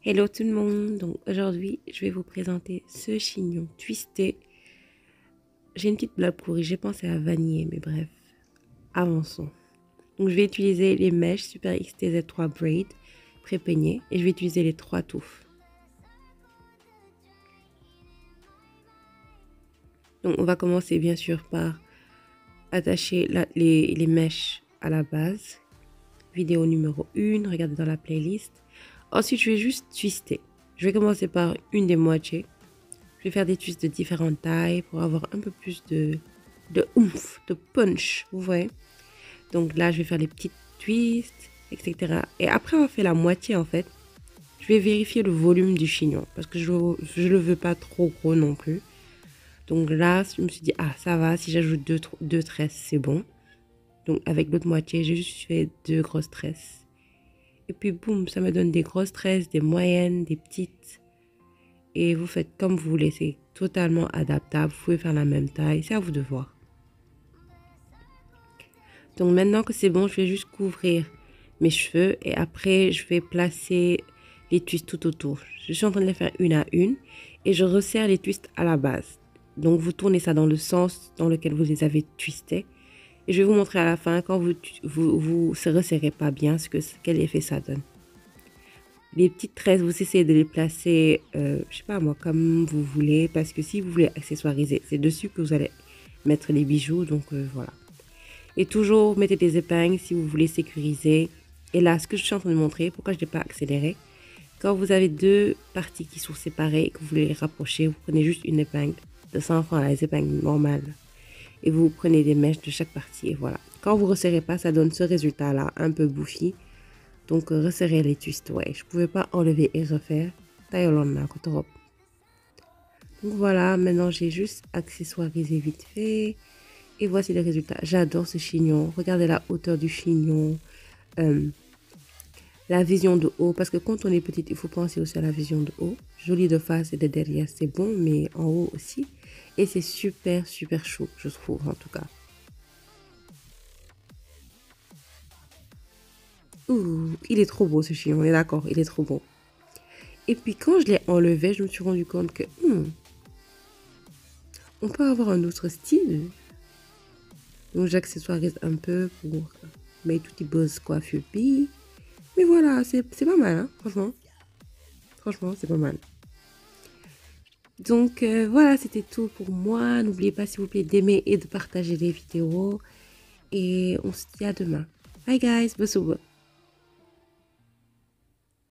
Hello tout le monde, donc aujourd'hui je vais vous présenter ce chignon twisté. J'ai une petite blague pourrie, j'ai pensé à vaniller, mais bref, avançons. Donc je vais utiliser les mèches Super XTZ3 Braid pré-peignées et je vais utiliser les 3 touffes. Donc on va commencer bien sûr par attacher les mèches à la base. Vidéo numéro 1, regardez dans la playlist. Ensuite, je vais juste twister. Je vais commencer par une des moitiés. Je vais faire des twists de différentes tailles pour avoir un peu plus de oomph, de punch, vous voyez. Donc là, je vais faire les petites twists, etc. Et après avoir fait la moitié, en fait, je vais vérifier le volume du chignon parce que je ne le veux pas trop gros non plus. Donc là, je me suis dit, ah, ça va, si j'ajoute deux tresses, c'est bon. Donc avec l'autre moitié, j'ai juste fait 2 grosses tresses. Et puis boum, ça me donne des grosses tresses, des moyennes, des petites. Et vous faites comme vous voulez, c'est totalement adaptable. Vous pouvez faire la même taille, c'est à vous de voir. Donc maintenant que c'est bon, je vais juste couvrir mes cheveux. Et après, je vais placer les twists tout autour. Je suis en train de les faire une à une. Et je resserre les twists à la base. Donc vous tournez ça dans le sens dans lequel vous les avez twistés. Et je vais vous montrer à la fin, quand vous ne resserrez pas bien, quel effet ça donne. Les petites tresses, vous essayez de les placer, je sais pas moi, comme vous voulez. Parce que si vous voulez accessoiriser, c'est dessus que vous allez mettre les bijoux. Donc voilà. Et toujours, mettez des épingles si vous voulez sécuriser. Et là, ce que je suis en train de montrer, pourquoi je n'ai pas accéléré. Quand vous avez 2 parties qui sont séparées et que vous voulez les rapprocher, vous prenez juste une épingle de 100 francs, les épingles normales. Et vous prenez des mèches de chaque partie et voilà. Quand vous resserrez pas, ça donne ce résultat là, un peu bouffi. Donc resserrez les twists, ouais. Je pouvais pas enlever et refaire. Donc voilà, maintenant j'ai juste accessoirisé vite fait. Et voici le résultat. J'adore ce chignon. Regardez la hauteur du chignon. La vision de haut. Parce que quand on est petite, il faut penser aussi à la vision de haut. Joli de face et de derrière, c'est bon. Mais en haut aussi. Et c'est super, super chaud, je trouve, en tout cas. Ouh, il est trop beau, ce chignon, on est d'accord, il est trop beau. Et puis, quand je l'ai enlevé, je me suis rendu compte que... on peut avoir un autre style. Donc, j'accessoirise un peu pour mettre tout petit buzz coiffure. Mais voilà, c'est pas mal, hein, franchement. Franchement, c'est pas mal. Donc voilà, c'était tout pour moi. N'oubliez pas s'il vous plaît d'aimer et de partager les vidéos. Et on se dit à demain. Bye guys, bisous.